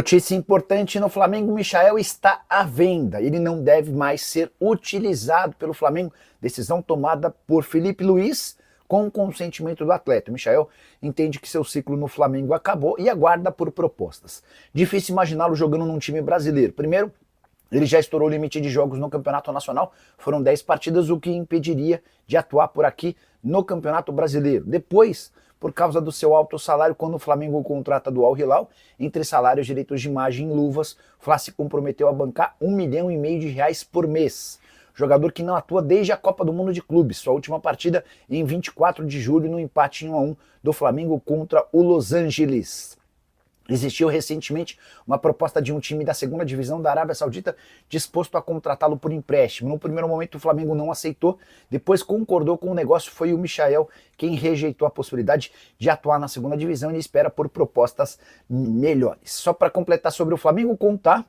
Notícia importante no Flamengo: Michael está à venda. Ele não deve mais ser utilizado pelo Flamengo. Decisão tomada por Felipe Luiz com o consentimento do atleta. Michael entende que seu ciclo no Flamengo acabou e aguarda por propostas. Difícil imaginá-lo jogando num time brasileiro. Primeiro, ele já estourou o limite de jogos no Campeonato Nacional, foram 10 partidas, o que impediria de atuar por aqui no Campeonato Brasileiro. Depois, por causa do seu alto salário, quando o Flamengo o contrata do Al Hilal, entre salários, direitos de imagem e luvas, o Fla se comprometeu a bancar R$ 1,5 milhão por mês. Jogador que não atua desde a Copa do Mundo de Clubes, sua última partida em 24 de julho no empate em 1-1 do Flamengo contra o Los Angeles. Existiu recentemente uma proposta de um time da segunda divisão da Arábia Saudita disposto a contratá-lo por empréstimo. No primeiro momento o Flamengo não aceitou, depois concordou com o negócio. Foi o Michael quem rejeitou a possibilidade de atuar na segunda divisão e espera por propostas melhores. Só para completar sobre o Flamengo, contar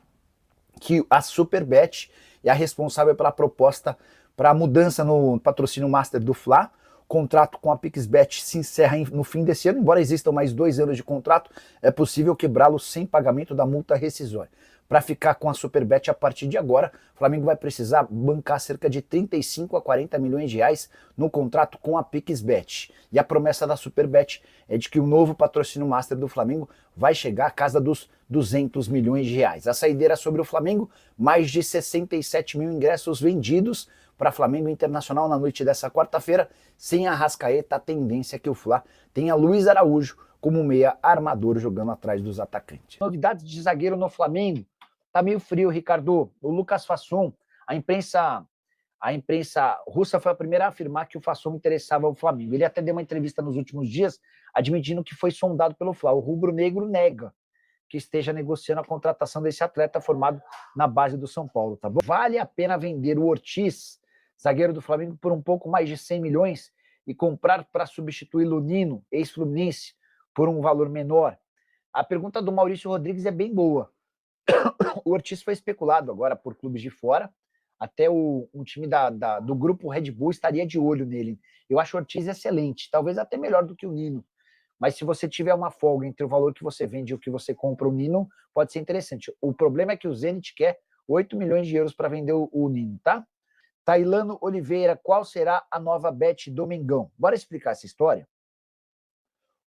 que a Superbet é a responsável pela proposta para a mudança no patrocínio Master do Fla. O contrato com a PixBet se encerra no fim desse ano, embora existam mais 2 anos de contrato, é possível quebrá-lo sem pagamento da multa rescisória. Para ficar com a Superbet a partir de agora, o Flamengo vai precisar bancar cerca de 35 a 40 milhões de reais no contrato com a PixBet. E a promessa da Superbet é de que o novo patrocínio Master do Flamengo vai chegar à casa dos 200 milhões de reais. A saideira sobre o Flamengo: mais de 67 mil ingressos vendidos para Flamengo Internacional na noite dessa quarta-feira. Sem a Arrascaeta, a tendência é que o Fla tenha Luiz Araújo como meia armador jogando atrás dos atacantes. Novidades de zagueiro no Flamengo: tá meio frio, Ricardo. O Lucas Fasson, a imprensa russa foi a primeira a afirmar que o Fasson interessava ao Flamengo. Ele até deu uma entrevista nos últimos dias admitindo que foi sondado pelo Fla. O rubro-negro nega que esteja negociando a contratação desse atleta formado na base do São Paulo, tá bom? Vale a pena vender o Ortiz, zagueiro do Flamengo, por um pouco mais de 100 milhões e comprar para substituir o Nino, ex-Fluminense, por um valor menor? A pergunta do Maurício Rodrigues é bem boa. O Ortiz foi especulado agora por clubes de fora, até um time do grupo Red Bull estaria de olho nele. Eu acho o Ortiz excelente, talvez até melhor do que o Nino. Mas se você tiver uma folga entre o valor que você vende e o que você compra o Nino, pode ser interessante. O problema é que o Zenit quer 8 milhões de euros para vender o Nino, tá? Tailano Oliveira: qual será a nova bet do Mengão? Bora explicar essa história?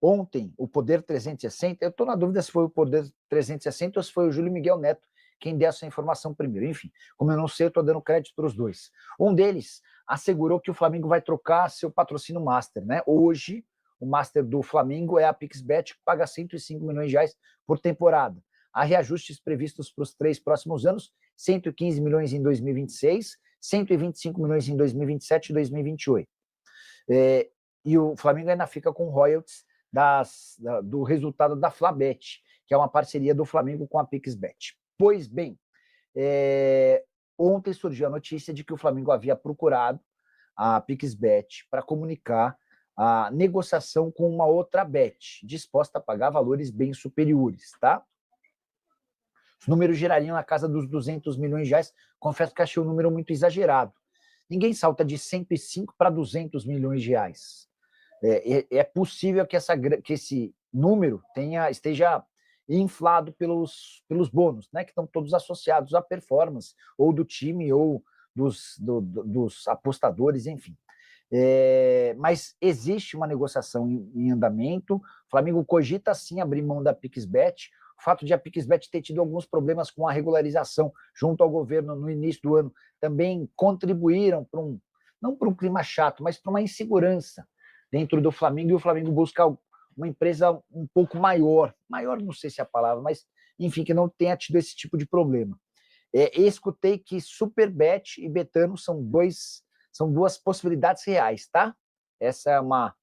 Ontem, o Poder 360, eu estou na dúvida se foi o Poder 360 ou se foi o Júlio Miguel Neto quem deu essa informação primeiro. Enfim, como eu não sei, eu estou dando crédito para os dois. Um deles assegurou que o Flamengo vai trocar seu patrocínio Master, né? Hoje, o Master do Flamengo é a PixBet, que paga 105 milhões de reais por temporada. Há reajustes previstos para os 3 próximos anos: 115 milhões em 2026, 125 milhões em 2027 e 2028. E o Flamengo ainda fica com royalties do resultado da Flabet, que é uma parceria do Flamengo com a PixBet. Pois bem, ontem surgiu a notícia de que o Flamengo havia procurado a PixBet para comunicar a negociação com uma outra bet, disposta a pagar valores bem superiores, tá? Os números girariam na casa dos 200 milhões de reais. Confesso que achei um número muito exagerado. Ninguém salta de 105 para 200 milhões de reais. É possível que esse número esteja inflado pelos bônus, né, que estão todos associados à performance, ou do time, ou dos apostadores, enfim. Mas existe uma negociação em andamento. O Flamengo cogita sim abrir mão da PixBet. O fato de a PixBet ter tido alguns problemas com a regularização junto ao governo no início do ano também contribuíram não para um clima chato, mas para uma insegurança dentro do Flamengo, e o Flamengo busca uma empresa um pouco maior, não sei se é a palavra, mas enfim, que não tenha tido esse tipo de problema. Escutei que Superbet e Betano são duas possibilidades reais, tá? Essa é uma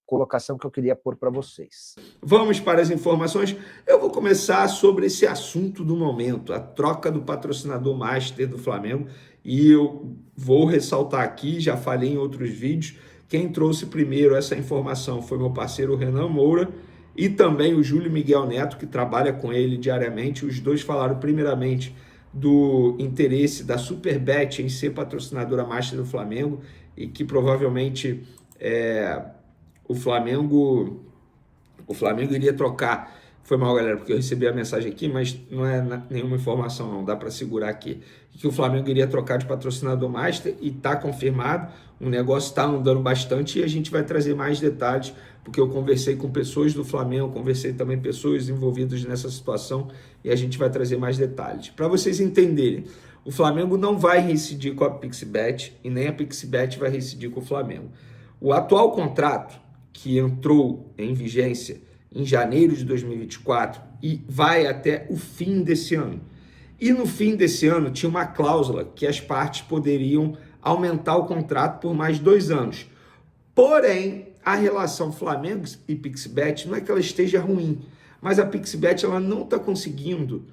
colocação que eu queria pôr para vocês. Vamos para as informações. Eu vou começar sobre esse assunto do momento, a troca do patrocinador Master do Flamengo, e eu vou ressaltar aqui, já falei em outros vídeos, quem trouxe primeiro essa informação foi meu parceiro Renan Moura e também o Júlio Miguel Neto, que trabalha com ele diariamente. Os dois falaram primeiramente do interesse da Superbet em ser patrocinadora Master do Flamengo e que provavelmente o Flamengo iria trocar Foi mal, galera, porque eu recebi a mensagem aqui, mas não é nenhuma informação, não. Dá para segurar aqui. Que o Flamengo iria trocar de patrocinador master e está confirmado. O negócio está andando bastante e a gente vai trazer mais detalhes, porque eu conversei com pessoas do Flamengo, conversei também com pessoas envolvidas nessa situação e a gente vai trazer mais detalhes. Para vocês entenderem, o Flamengo não vai reincidir com a Pixbet e nem a Pixbet vai reincidir com o Flamengo. O atual contrato, que entrou em vigência em janeiro de 2024 e vai até o fim desse ano. E no fim desse ano tinha uma cláusula que as partes poderiam aumentar o contrato por mais 2 anos. Porém, a relação Flamengo e Pixbet não é que ela esteja ruim, mas a Pixbet ela não está conseguindo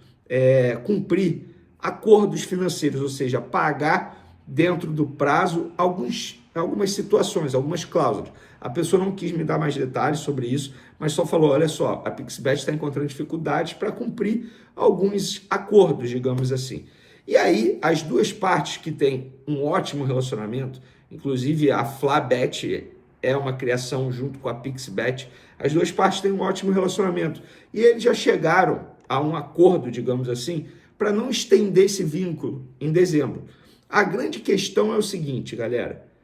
cumprir acordos financeiros, ou seja, pagar dentro do prazo algumas situações, algumas cláusulas. A pessoa não quis me dar mais detalhes sobre isso, mas só falou, olha só, a Pixbet está encontrando dificuldades para cumprir alguns acordos, digamos assim. E aí, as duas partes que têm um ótimo relacionamento, inclusive a Flabet é uma criação junto com a Pixbet, as duas partes têm um ótimo relacionamento. E eles já chegaram a um acordo, digamos assim, para não estender esse vínculo em dezembro. A grande questão é o seguinte, galera.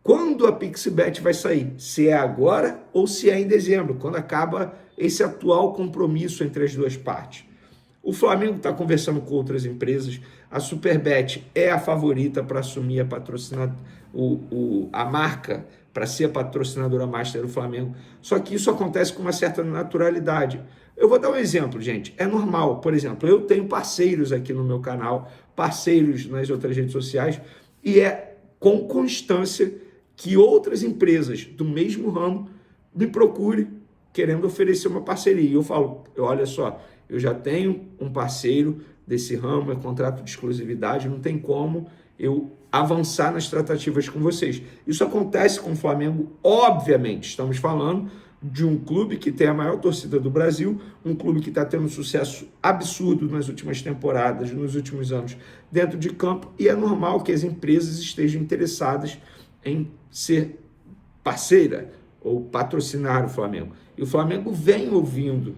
Quando a Pixbet vai sair? Se é agora ou se é em dezembro, quando acaba esse atual compromisso entre as duas partes. O Flamengo está conversando com outras empresas, a Superbet é a favorita para assumir a marca, para ser a patrocinadora master do Flamengo, só que isso acontece com uma certa naturalidade. Eu vou dar um exemplo, gente, é normal, por exemplo, eu tenho parceiros aqui no meu canal, parceiros nas outras redes sociais, e é com constância que outras empresas do mesmo ramo me procurem querendo oferecer uma parceria. E eu falo, olha só, eu já tenho um parceiro desse ramo, é contrato de exclusividade, não tem como eu avançar nas tratativas com vocês. Isso acontece com o Flamengo, obviamente, estamos falando de um clube que tem a maior torcida do Brasil, um clube que está tendo um sucesso absurdo nas últimas temporadas, nos últimos anos, dentro de campo, e é normal que as empresas estejam interessadas em ser parceira ou patrocinar o Flamengo. E o Flamengo vem ouvindo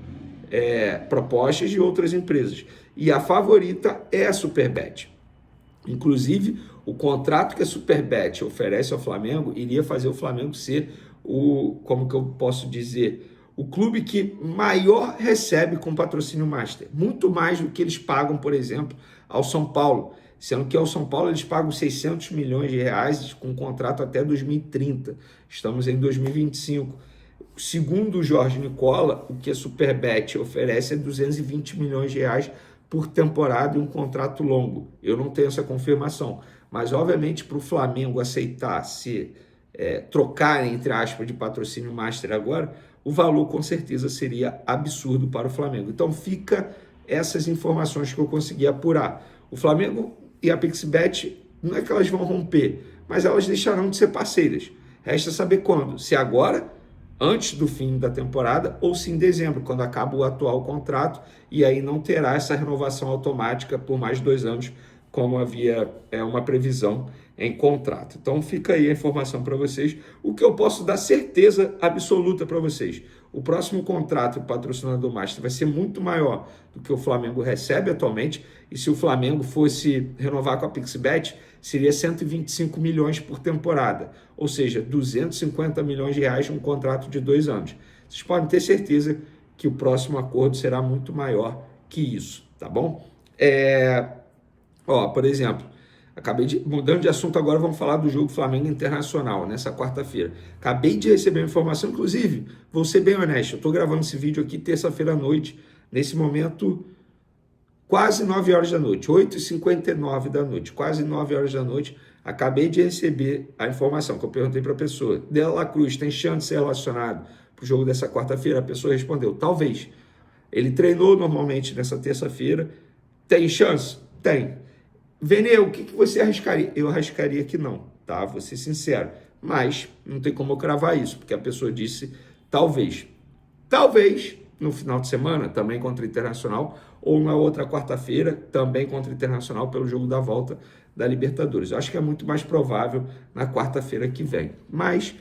propostas de outras empresas. E a favorita é a Superbet. Inclusive, o contrato que a Superbet oferece ao Flamengo iria fazer o Flamengo ser como que eu posso dizer, o clube que maior recebe com patrocínio master. Muito mais do que eles pagam, por exemplo, ao São Paulo. Sendo que ao São Paulo eles pagam 600 milhões de reais com contrato até 2030. Estamos em 2025. Segundo o Jorge Nicola, o que a Superbet oferece é 220 milhões de reais por temporada e um contrato longo. Eu não tenho essa confirmação. Mas, obviamente, para o Flamengo aceitar trocar, entre aspas, de patrocínio master agora, o valor com certeza seria absurdo para o Flamengo. Então, fica essas informações que eu consegui apurar. O Flamengo e a Pixbet, não é que elas vão romper, mas elas deixarão de ser parceiras. Resta saber quando, se agora, antes do fim da temporada, ou se em dezembro, quando acaba o atual contrato, e aí não terá essa renovação automática por mais 2 anos, como havia uma previsão em contrato. Então fica aí a informação para vocês. O que eu posso dar certeza absoluta para vocês, o próximo contrato do patrocinador master vai ser muito maior do que o Flamengo recebe atualmente, e se o Flamengo fosse renovar com a Pixbet, seria 125 milhões por temporada, ou seja, 250 milhões de reais um contrato de 2 anos. Vocês podem ter certeza que o próximo acordo será muito maior que isso, tá bom? Por exemplo, mudando de assunto agora, vamos falar do jogo Flamengo Internacional, nessa quarta-feira. Acabei de receber uma informação, inclusive, vou ser bem honesto, eu estou gravando esse vídeo aqui terça-feira à noite, nesse momento, quase 9 horas da noite, 8h59 da noite, quase 9 horas da noite, acabei de receber a informação que eu perguntei para a pessoa, De La Cruz, tem chance de ser relacionado para o jogo dessa quarta-feira? A pessoa respondeu, talvez. Ele treinou normalmente nessa terça-feira, tem chance? Tem. Vene, o que você arriscaria? Eu arriscaria que não, tá? Vou ser sincero. Mas não tem como eu cravar isso, porque a pessoa disse talvez. Talvez no final de semana, também contra o Internacional, ou na outra quarta-feira, também contra o Internacional, pelo jogo da volta da Libertadores. Eu acho que é muito mais provável na quarta-feira que vem. Mas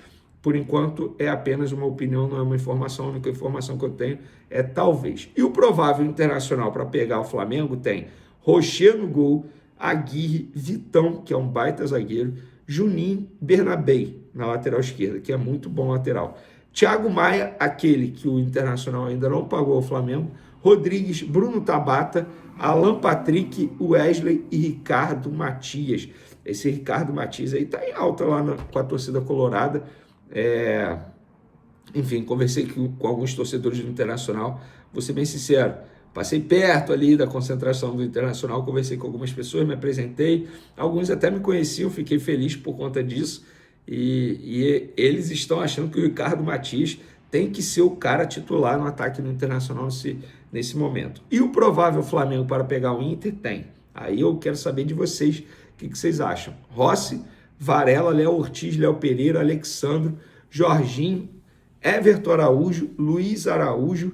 Por enquanto, é apenas uma opinião, não é uma informação. A única informação que eu tenho é talvez. E o provável Internacional para pegar o Flamengo tem Rocher no gol, Aguirre, Vitão, que é um baita zagueiro, Juninho, Bernabei na lateral esquerda, que é muito bom lateral. Thiago Maia, aquele que o Internacional ainda não pagou ao Flamengo, Rodrigues, Bruno Tabata, Alan Patrick, Wesley e Ricardo Matias. Esse Ricardo Matias aí tá em alta lá com a torcida colorada. Enfim, conversei com alguns torcedores do Internacional, vou ser bem sincero, passei perto ali da concentração do Internacional, conversei com algumas pessoas, me apresentei, alguns até me conheciam, fiquei feliz por conta disso, e eles estão achando que o Ricardo Matias tem que ser o cara titular no ataque do Internacional nesse momento. E o provável Flamengo para pegar o Inter tem. Aí eu quero saber de vocês, o que vocês acham? Rossi, Varela, Léo Ortiz, Léo Pereira, Alexandro, Jorginho, Everton Araújo, Luiz Araújo,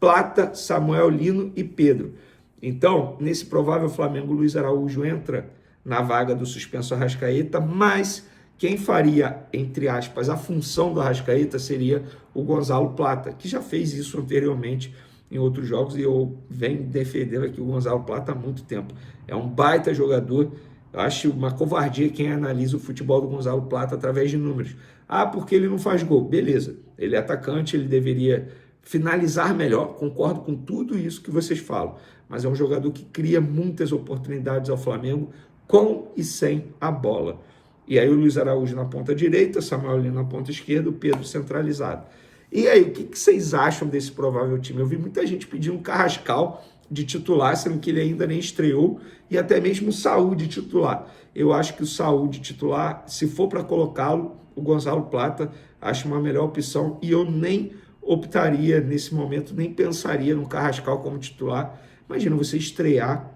Plata, Samuel Lino e Pedro. Então, nesse provável Flamengo, Luiz Araújo entra na vaga do suspenso Arrascaeta, mas quem faria, entre aspas, a função do Arrascaeta seria o Gonzalo Plata, que já fez isso anteriormente em outros jogos, e eu venho defendendo aqui o Gonzalo Plata há muito tempo. É um baita jogador. Eu acho uma covardia quem analisa o futebol do Gonzalo Plata através de números. Ah, porque ele não faz gol. Beleza, ele é atacante, ele deveria finalizar melhor. Concordo com tudo isso que vocês falam. Mas é um jogador que cria muitas oportunidades ao Flamengo com e sem a bola. E aí o Luiz Araújo na ponta direita, Samuel Lino na ponta esquerda, o Pedro centralizado. E aí, o que vocês acham desse provável time? Eu vi muita gente pedindo um Carrascal de titular, sendo que ele ainda nem estreou, e até mesmo o Saúl de titular. Eu acho que o Saúl de titular, se for para colocá-lo, o Gonzalo Plata, acho uma melhor opção, e eu nem optaria nesse momento, nem pensaria no Carrascal como titular. Imagina você estrear,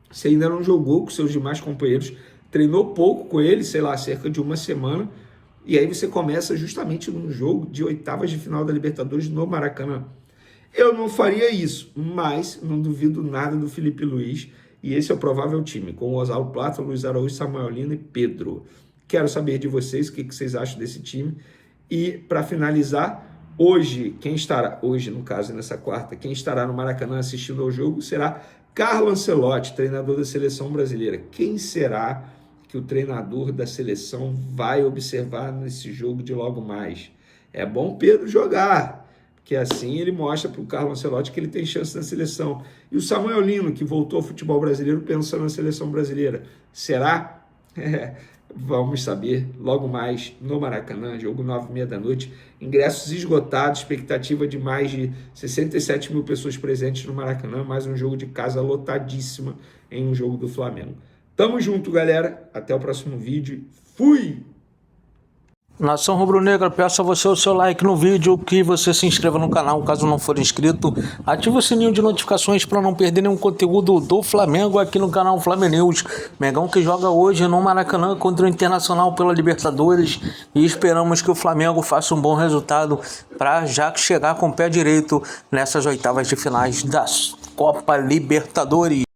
você ainda não jogou com seus demais companheiros, treinou pouco com ele, sei lá, cerca de uma semana, e aí você começa justamente num jogo de oitavas de final da Libertadores no Maracanã. Eu não faria isso, mas não duvido nada do Felipe Luiz, e esse é o provável time, com o Gonzalo Plata, Luiz Araújo, Samuel Lino e Pedro. Quero saber de vocês o que vocês acham desse time. E para finalizar, hoje, no caso, nessa quarta, quem estará no Maracanã assistindo ao jogo será Carlo Ancelotti, treinador da seleção brasileira. Quem será que o treinador da seleção vai observar nesse jogo de logo mais? É bom Pedro jogar, porque assim ele mostra para o Carlo Ancelotti que ele tem chance na seleção. E o Samuel Lino, que voltou ao futebol brasileiro pensando na seleção brasileira, será? Vamos saber logo mais no Maracanã, jogo 9h30 da noite, ingressos esgotados, expectativa de mais de 67 mil pessoas presentes no Maracanã, mais um jogo de casa lotadíssima em um jogo do Flamengo. Tamo junto, galera, até o próximo vídeo, fui! Nação Rubro-Negra, peço a você o seu like no vídeo, que você se inscreva no canal caso não for inscrito, ative o sininho de notificações para não perder nenhum conteúdo do Flamengo aqui no canal Flamengo News. Mengão que joga hoje no Maracanã contra o Internacional pela Libertadores, e esperamos que o Flamengo faça um bom resultado para já chegar com o pé direito nessas oitavas de finais da Copa Libertadores.